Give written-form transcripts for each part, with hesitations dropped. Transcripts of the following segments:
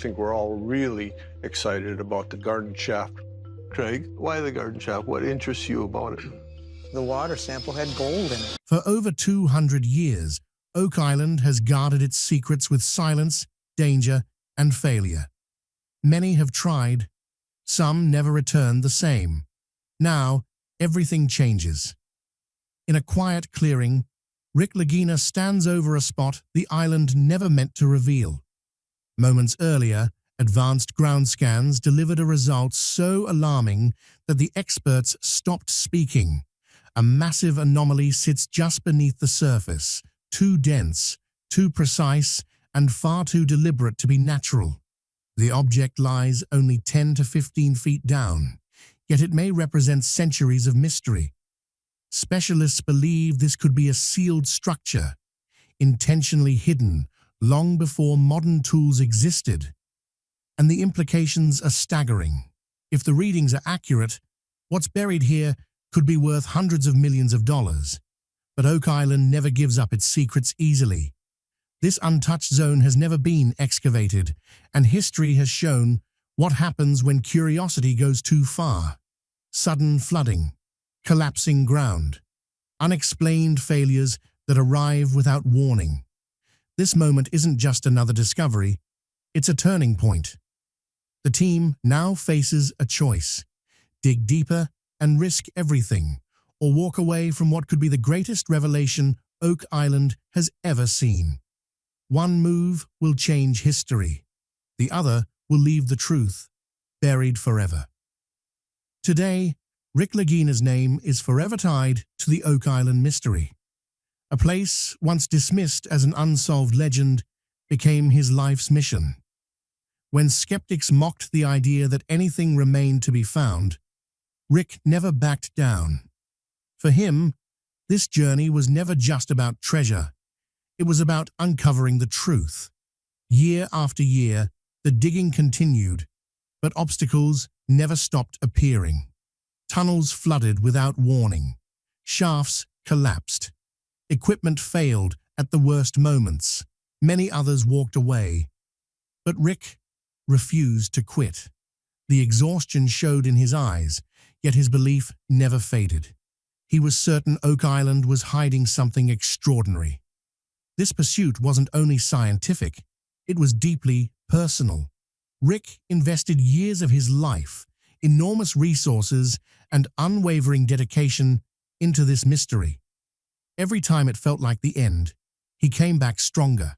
think we're all really excited about the garden shaft. Craig, why the garden shaft? What interests you about it? The water sample had gold in it. For over 200 years, Oak Island has guarded its secrets with silence, danger, and failure. Many have tried. Some never returned the same. Now, everything changes. In a quiet clearing, Rick Lagina stands over a spot the island never meant to reveal. Moments earlier, advanced ground scans delivered a result so alarming that the experts stopped speaking. A massive anomaly sits just beneath the surface, too dense, too precise, and far too deliberate to be natural. The object lies only 10 to 15 feet down, yet it may represent centuries of mystery. Specialists believe this could be a sealed structure, intentionally hidden long before modern tools existed. And the implications are staggering. If the readings are accurate, what's buried here could be worth hundreds of millions of dollars. But Oak Island never gives up its secrets easily. This untouched zone has never been excavated, and history has shown what happens when curiosity goes too far. Sudden flooding, collapsing ground, unexplained failures that arrive without warning. This moment isn't just another discovery, it's a turning point. The team now faces a choice: dig deeper and risk everything, or walk away from what could be the greatest revelation Oak Island has ever seen. One move will change history. The other will leave the truth buried forever. Today, Rick Lagina's name is forever tied to the Oak Island mystery. A place once dismissed as an unsolved legend became his life's mission. When skeptics mocked the idea that anything remained to be found, Rick never backed down. For him, this journey was never just about treasure. It was about uncovering the truth. Year after year, the digging continued, but obstacles never stopped appearing. Tunnels flooded without warning. Shafts collapsed. Equipment failed at the worst moments. Many others walked away. But Rick refused to quit. The exhaustion showed in his eyes, yet his belief never faded. He was certain Oak Island was hiding something extraordinary. This pursuit wasn't only scientific, it was deeply personal. Rick invested years of his life, enormous resources, and unwavering dedication into this mystery. Every time it felt like the end, he came back stronger.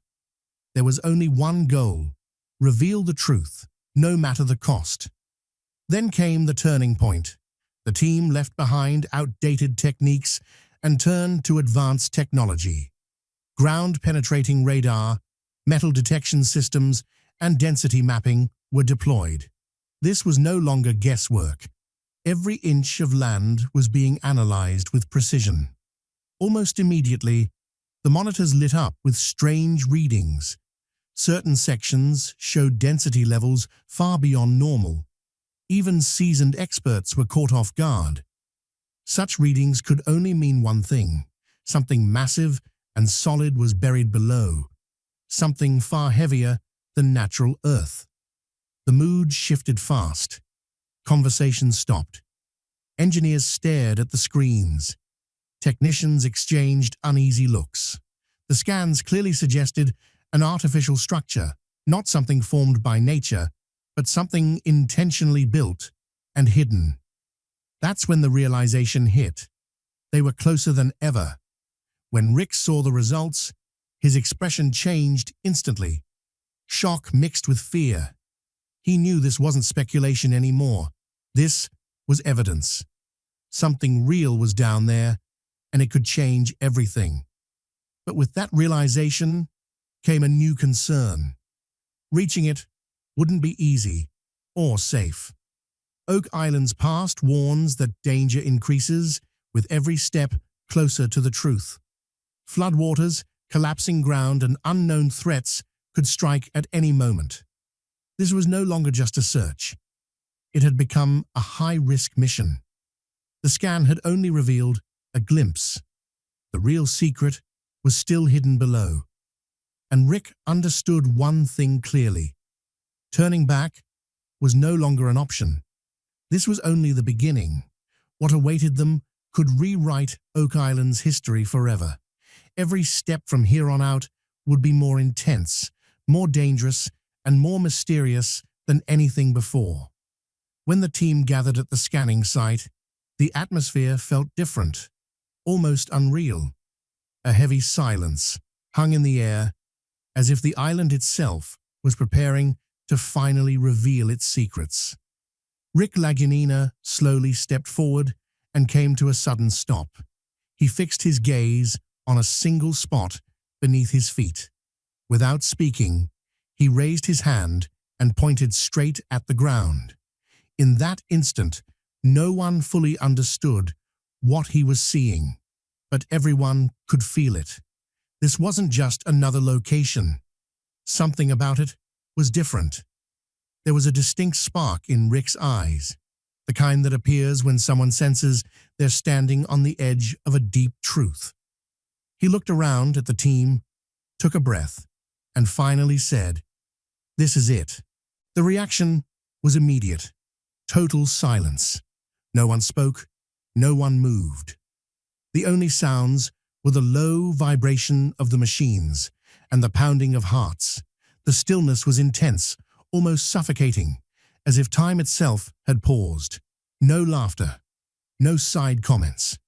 There was only one goal: reveal the truth, no matter the cost. Then came the turning point. The team left behind outdated techniques and turned to advanced technology. Ground-penetrating radar, metal detection systems, and density mapping were deployed. This was no longer guesswork. Every inch of land was being analyzed with precision. Almost immediately, the monitors lit up with strange readings. Certain sections showed density levels far beyond normal. Even seasoned experts were caught off guard. Such readings could only mean one thing: something massive and solid was buried below, something far heavier than natural earth. The mood shifted fast. Conversations stopped. Engineers stared at the screens. Technicians exchanged uneasy looks. The scans clearly suggested an artificial structure, not something formed by nature, but something intentionally built and hidden. That's when the realization hit. They were closer than ever. When Rick saw the results, his expression changed instantly. Shock mixed with fear. He knew this wasn't speculation anymore. This was evidence. Something real was down there, and it could change everything. But with that realization came a new concern. Reaching it wouldn't be easy or safe. Oak Island's past warns that danger increases with every step closer to the truth. Floodwaters, collapsing ground, and unknown threats could strike at any moment. This was no longer just a search. It had become a high-risk mission. The scan had only revealed a glimpse. The real secret was still hidden below. And Rick understood one thing clearly. Turning back was no longer an option. This was only the beginning. What awaited them could rewrite Oak Island's history forever. Every step from here on out would be more intense, more dangerous, and more mysterious than anything before. When the team gathered at the scanning site, the atmosphere felt different, almost unreal. A heavy silence hung in the air, as if the island itself was preparing to finally reveal its secrets. Rick Lagina slowly stepped forward and came to a sudden stop. He fixed his gaze on a single spot beneath his feet. Without speaking, he raised his hand and pointed straight at the ground. In that instant, no one fully understood what he was seeing, but everyone could feel it. This wasn't just another location. Something about it was different. There was a distinct spark in Rick's eyes, the kind that appears when someone senses they're standing on the edge of a deep truth. He looked around at the team, took a breath, and finally said, "This is it." The reaction was immediate. Total silence. No one spoke, no one moved. The only sounds were the low vibration of the machines and the pounding of hearts. The stillness was intense, almost suffocating, as if time itself had paused. No laughter, no side comments.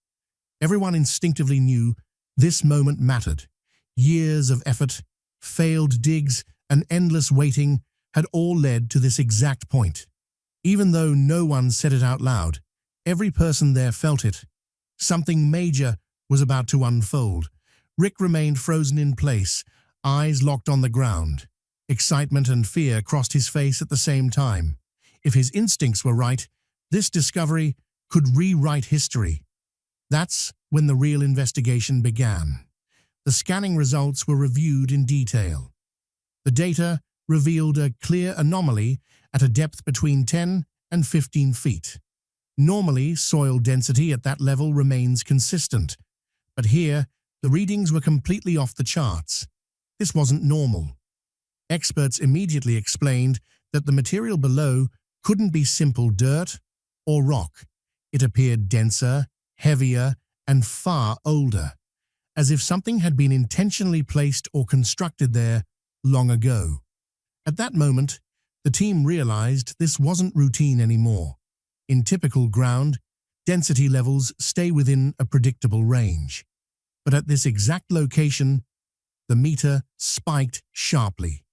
Everyone instinctively knew this moment mattered. Years of effort, failed digs, and endless waiting had all led to this exact point. Even though no one said it out loud, every person there felt it. Something major was about to unfold. Rick remained frozen in place, eyes locked on the ground. Excitement and fear crossed his face at the same time. If his instincts were right, this discovery could rewrite history. That's when the real investigation began. The scanning results were reviewed in detail. The data revealed a clear anomaly at a depth between 10 and 15 feet. Normally, soil density at that level remains consistent, but here, the readings were completely off the charts. This wasn't normal. Experts immediately explained that the material below couldn't be simple dirt or rock. It appeared denser, heavier, and far older, as if something had been intentionally placed or constructed there long ago. At that moment, the team realized this wasn't routine anymore. In typical ground, density levels stay within a predictable range. But at this exact location, the meter spiked sharply.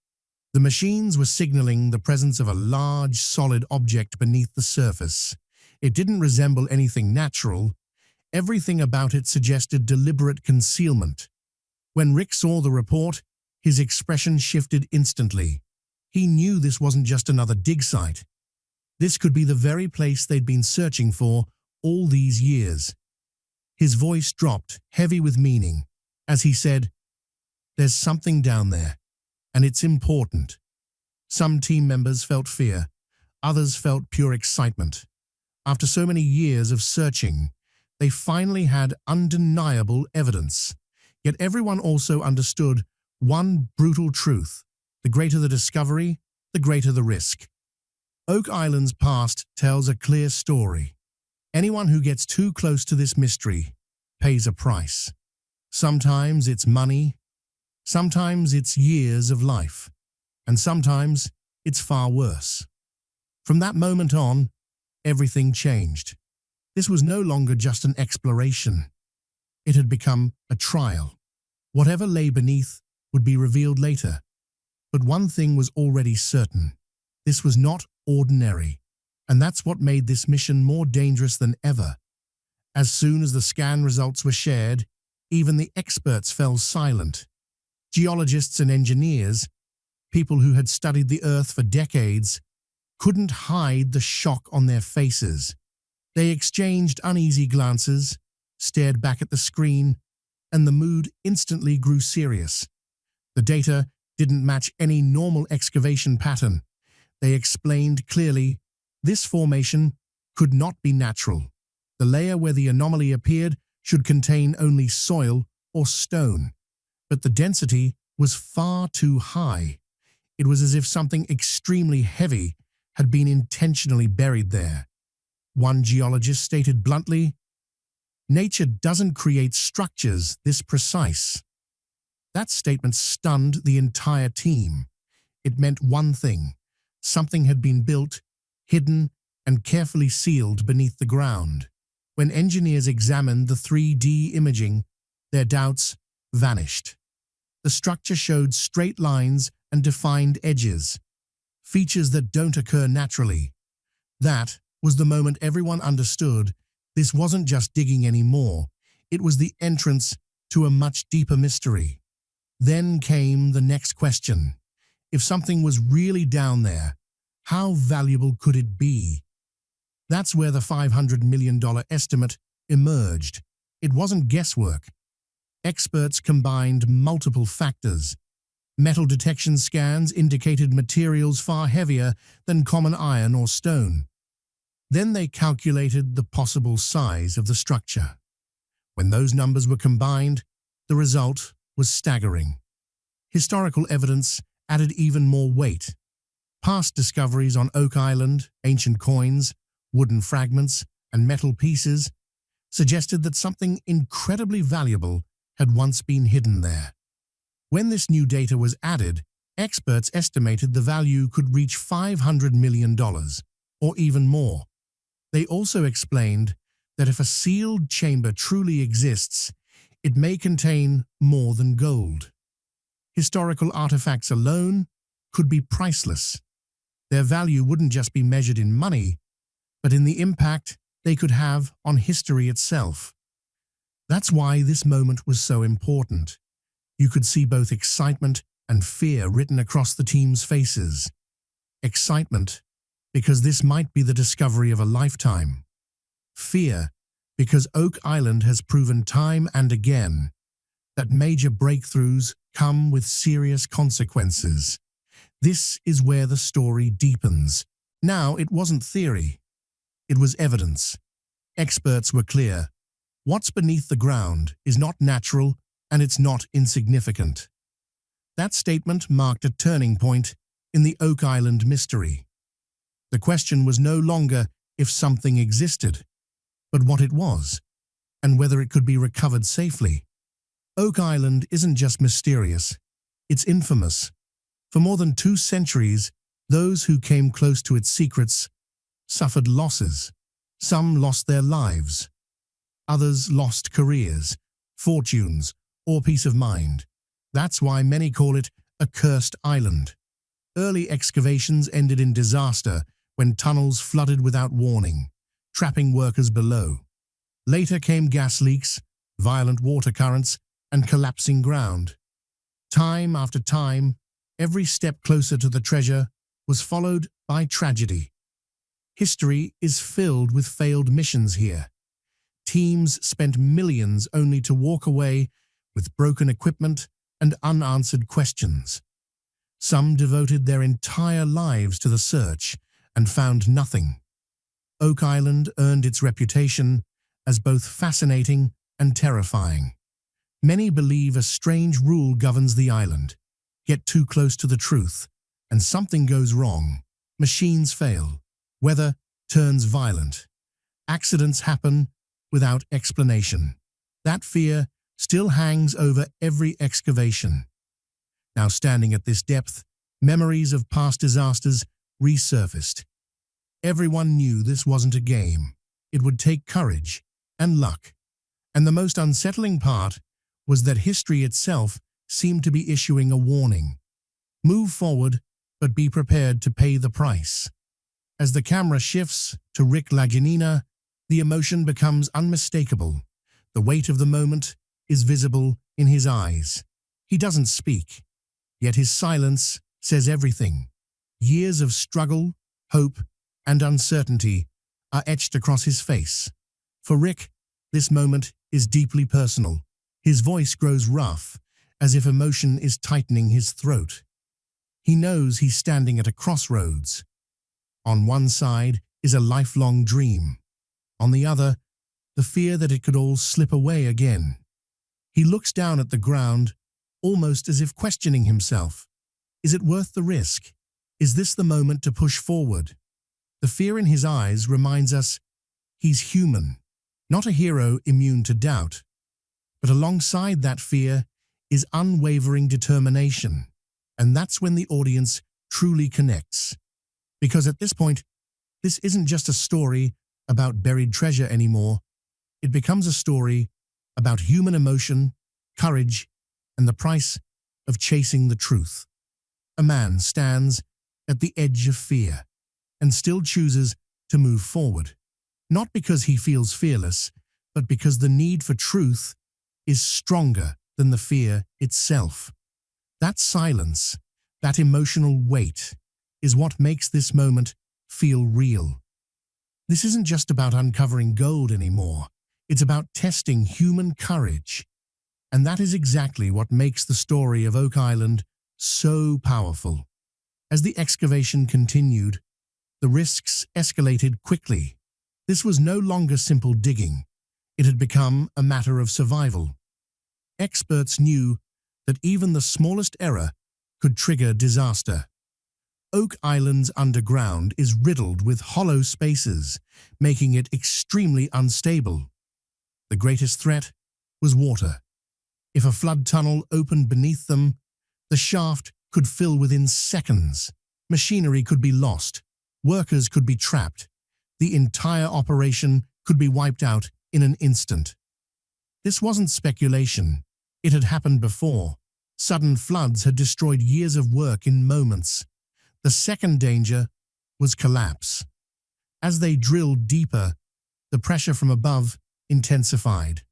The machines were signaling the presence of a large, solid object beneath the surface. It didn't resemble anything natural. Everything about it suggested deliberate concealment. When Rick saw the report, his expression shifted instantly. He knew this wasn't just another dig site. This could be the very place they'd been searching for all these years. His voice dropped, heavy with meaning, as he said, "There's something down there, and it's important." Some team members felt fear, others felt pure excitement. After so many years of searching, they finally had undeniable evidence. Yet everyone also understood one brutal truth: the greater the discovery, the greater the risk. Oak Island's past tells a clear story. Anyone who gets too close to this mystery pays a price. Sometimes it's money, sometimes it's years of life, and sometimes it's far worse. From that moment on, everything changed. This was no longer just an exploration. It had become a trial. Whatever lay beneath would be revealed later. But one thing was already certain. This was not ordinary, and that's what made this mission more dangerous than ever. As soon as the scan results were shared, even the experts fell silent. Geologists and engineers, people who had studied the Earth for decades, couldn't hide the shock on their faces. They exchanged uneasy glances, stared back at the screen, and the mood instantly grew serious. The data didn't match any normal excavation pattern. They explained clearly, this formation could not be natural. The layer where the anomaly appeared should contain only soil or stone, but the density was far too high. It was as if something extremely heavy had been intentionally buried there. One geologist stated bluntly, "Nature doesn't create structures this precise." That statement stunned the entire team. It meant one thing: something had been built, hidden, and carefully sealed beneath the ground. When engineers examined the 3D imaging, their doubts vanished. The structure showed straight lines and defined edges, features that don't occur naturally. That was the moment everyone understood this wasn't just digging anymore. It was the entrance to a much deeper mystery. Then came the next question. If something was really down there, how valuable could it be? That's where the $500 million estimate emerged. It wasn't guesswork. Experts combined multiple factors. Metal detection scans indicated materials far heavier than common iron or stone. Then they calculated the possible size of the structure. When those numbers were combined, the result was staggering. Historical evidence added even more weight. Past discoveries on Oak Island, ancient coins, wooden fragments, and metal pieces suggested that something incredibly valuable had once been hidden there. When this new data was added, experts estimated the value could reach $500 million, or even more. They also explained that if a sealed chamber truly exists, it may contain more than gold. Historical artifacts alone could be priceless. Their value wouldn't just be measured in money, but in the impact they could have on history itself. That's why this moment was so important. You could see both excitement and fear written across the team's faces. Excitement, because this might be the discovery of a lifetime. Fear, because Oak Island has proven time and again that major breakthroughs come with serious consequences. This is where the story deepens. Now, it wasn't theory. It was evidence. Experts were clear. What's beneath the ground is not natural, and it's not insignificant. That statement marked a turning point in the Oak Island mystery. The question was no longer if something existed, but what it was, and whether it could be recovered safely. Oak Island isn't just mysterious, it's infamous. For more than 2 centuries, those who came close to its secrets suffered losses. Some lost their lives. Others lost careers, fortunes, or peace of mind. That's why many call it a cursed island. Early excavations ended in disaster when tunnels flooded without warning, trapping workers below. Later came gas leaks, violent water currents, and collapsing ground. Time after time, every step closer to the treasure was followed by tragedy. History is filled with failed missions here. Teams spent millions only to walk away with broken equipment and unanswered questions. Some devoted their entire lives to the search and found nothing. Oak Island earned its reputation as both fascinating and terrifying. Many believe a strange rule governs the island. Get too close to the truth, and something goes wrong. Machines fail. Weather turns violent. Accidents happen without explanation. That fear still hangs over every excavation. Now, standing at this depth, memories of past disasters resurfaced. Everyone knew this wasn't a game. It would take courage and luck. And the most unsettling part was that history itself seemed to be issuing a warning. Move forward, but be prepared to pay the price. As the camera shifts to Rick Lagina, the emotion becomes unmistakable. The weight of the moment is visible in his eyes. He doesn't speak, yet his silence says everything. Years of struggle, hope, and uncertainty are etched across his face. For Rick, this moment is deeply personal. His voice grows rough, as if emotion is tightening his throat. He knows he's standing at a crossroads. On one side is a lifelong dream. On the other, the fear that it could all slip away again. He looks down at the ground, almost as if questioning himself. Is it worth the risk? Is this the moment to push forward? The fear in his eyes reminds us he's human, not a hero immune to doubt. But alongside that fear is unwavering determination. And that's when the audience truly connects. Because at this point, this isn't just a story about buried treasure anymore. It becomes a story about human emotion, courage, and the price of chasing the truth. A man stands at the edge of fear and still chooses to move forward, not because he feels fearless, but because the need for truth is stronger than the fear itself. That silence, that emotional weight, is what makes this moment feel real. This isn't just about uncovering gold anymore. It's about testing human courage. And that is exactly what makes the story of Oak Island so powerful. As the excavation continued, the risks escalated quickly. This was no longer simple digging. It had become a matter of survival. Experts knew that even the smallest error could trigger disaster. Oak Island's underground is riddled with hollow spaces, making it extremely unstable. The greatest threat was water. If a flood tunnel opened beneath them, the shaft could fill within seconds. Machinery could be lost. Workers could be trapped. The entire operation could be wiped out in an instant. This wasn't speculation. It had happened before. Sudden floods had destroyed years of work in moments. The second danger was collapse. As they drilled deeper, the pressure from above intensified.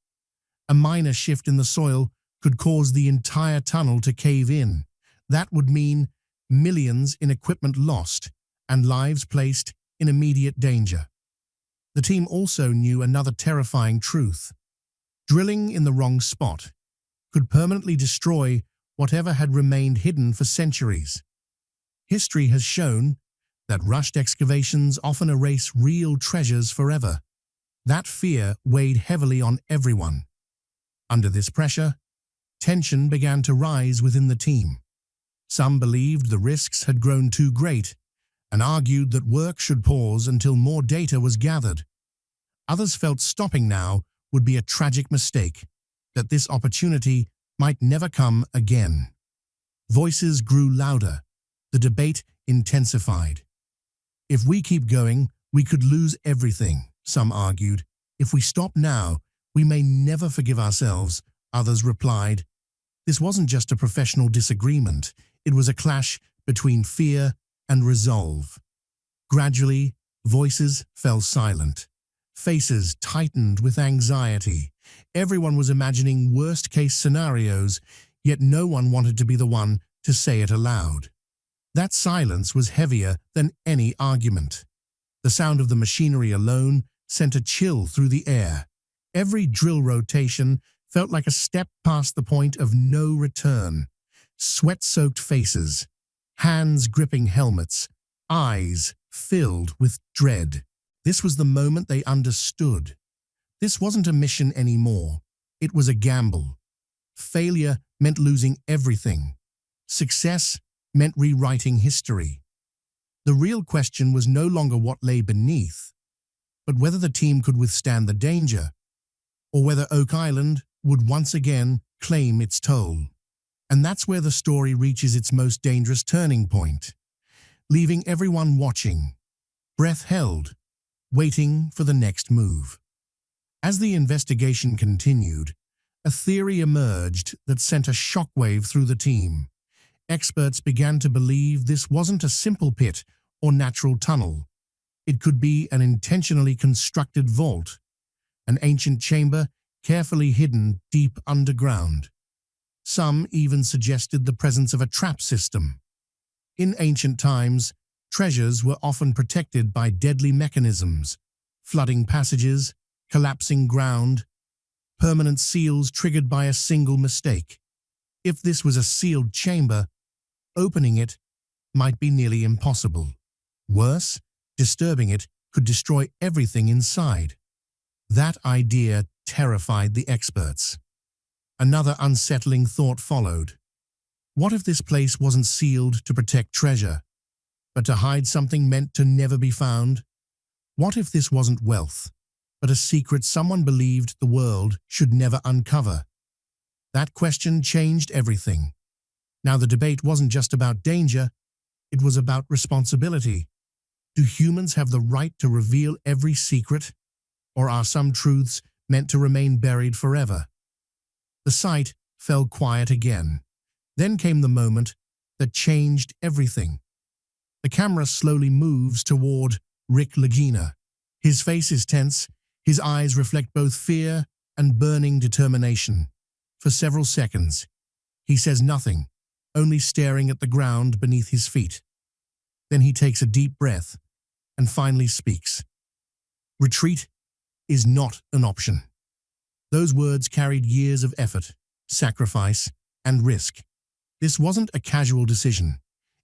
A minor shift in the soil could cause the entire tunnel to cave in. That would mean millions in equipment lost and lives placed in immediate danger. The team also knew another terrifying truth. Drilling in the wrong spot could permanently destroy whatever had remained hidden for centuries. History has shown that rushed excavations often erase real treasures forever. That fear weighed heavily on everyone. Under this pressure, tension began to rise within the team. Some believed the risks had grown too great and argued that work should pause until more data was gathered. Others felt stopping now would be a tragic mistake, that this opportunity might never come again. Voices grew louder. The debate intensified. If we keep going, we could lose everything, some argued. If we stop now, we may never forgive ourselves, others replied. This wasn't just a professional disagreement. It was a clash between fear and resolve. Gradually, voices fell silent. Faces tightened with anxiety. Everyone was imagining worst-case scenarios, yet no one wanted to be the one to say it aloud. That silence was heavier than any argument. The sound of the machinery alone sent a chill through the air. Every drill rotation felt like a step past the point of no return. Sweat-soaked faces, hands gripping helmets, eyes filled with dread. This was the moment they understood. This wasn't a mission anymore. It was a gamble. Failure meant losing everything. Success meant rewriting history. The real question was no longer what lay beneath, but whether the team could withstand the danger, or whether Oak Island would once again claim its toll. And that's where the story reaches its most dangerous turning point, leaving everyone watching, breath held, waiting for the next move. As the investigation continued, a theory emerged that sent a shockwave through the team. Experts began to believe this wasn't a simple pit or natural tunnel. It could be an intentionally constructed vault, an ancient chamber carefully hidden deep underground. Some even suggested the presence of a trap system. In ancient times, treasures were often protected by deadly mechanisms, flooding passages, collapsing ground, permanent seals triggered by a single mistake. If this was a sealed chamber, opening it might be nearly impossible. Worse, disturbing it could destroy everything inside. That idea terrified the experts. Another unsettling thought followed. What if this place wasn't sealed to protect treasure, but to hide something meant to never be found? What if this wasn't wealth, but a secret someone believed the world should never uncover? That question changed everything. Now the debate wasn't just about danger, it was about responsibility. Do humans have the right to reveal every secret, or are some truths meant to remain buried forever? The site fell quiet again. Then came the moment that changed everything. The camera slowly moves toward Rick Lagina. His face is tense, his eyes reflect both fear and burning determination. For several seconds, he says nothing, only staring at the ground beneath his feet. Then he takes a deep breath and finally speaks. Retreat is not an option. Those words carried years of effort, sacrifice, and risk. This wasn't a casual decision.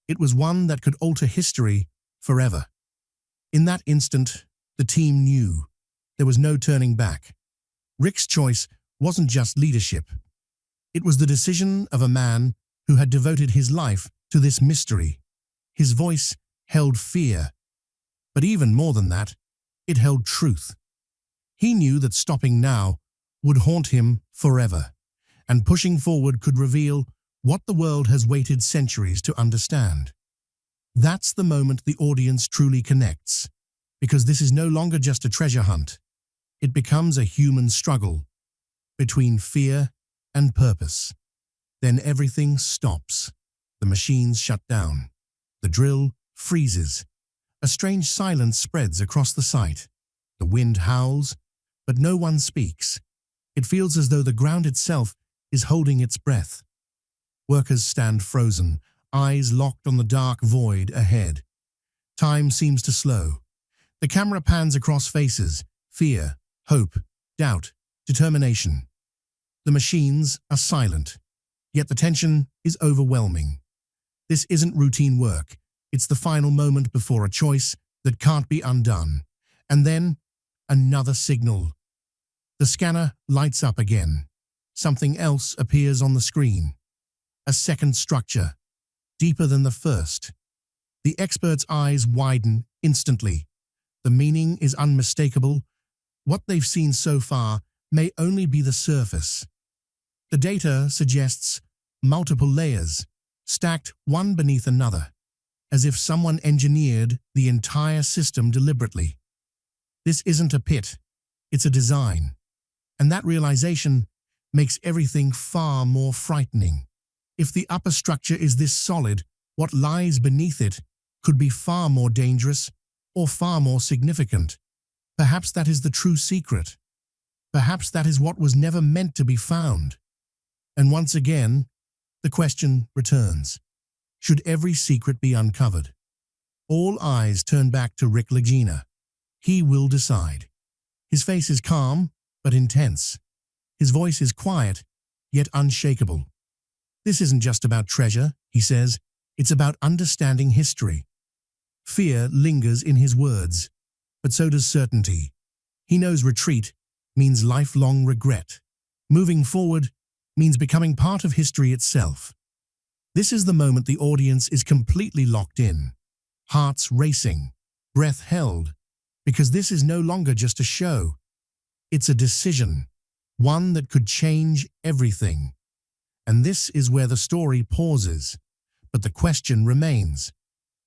It was one that could alter history forever. In that instant, the team knew there was no turning back. Rick's choice wasn't just leadership. It was the decision of a man who had devoted his life to this mystery. His voice held fear, but even more than that, it held truth. He knew that stopping now would haunt him forever, and pushing forward could reveal what the world has waited centuries to understand. That's the moment the audience truly connects, because this is no longer just a treasure hunt. It becomes a human struggle between fear and purpose. Then everything stops. The machines shut down. The drill freezes. A strange silence spreads across the site. The wind howls, but no one speaks. It feels as though the ground itself is holding its breath. Workers stand frozen, eyes locked on the dark void ahead. Time seems to slow. The camera pans across faces, fear, hope, doubt, determination. The machines are silent, yet the tension is overwhelming. This isn't routine work. It's the final moment before a choice that can't be undone. And then, another signal. The scanner lights up again. Something else appears on the screen. A second structure, deeper than the first. The expert's eyes widen instantly. The meaning is unmistakable. What they've seen so far may only be the surface. The data suggests multiple layers, stacked one beneath another, as if someone engineered the entire system deliberately. This isn't a pit, it's a design. And that realization makes everything far more frightening. If the upper structure is this solid, what lies beneath it could be far more dangerous or far more significant. Perhaps that is the true secret. Perhaps that is what was never meant to be found. And once again, the question returns. Should every secret be uncovered? All eyes turn back to Rick Lagina. He will decide. His face is calm, but intense. His voice is quiet, yet unshakable. This isn't just about treasure, he says. It's about understanding history. Fear lingers in his words, but so does certainty. He knows retreat means lifelong regret. Moving forward means becoming part of history itself. This is the moment the audience is completely locked in, hearts racing, breath held, because this is no longer just a show. It's a decision, one that could change everything. And this is where the story pauses, but the question remains.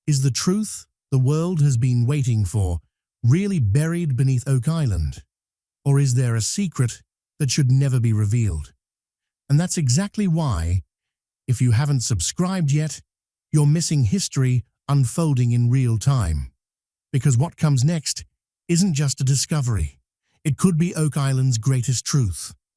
Is the truth the world has been waiting for really buried beneath Oak Island? Or is there a secret that should never be revealed? And that's exactly why, if you haven't subscribed yet, you're missing history unfolding in real time. Because what comes next isn't just a discovery. It could be Oak Island's greatest truth.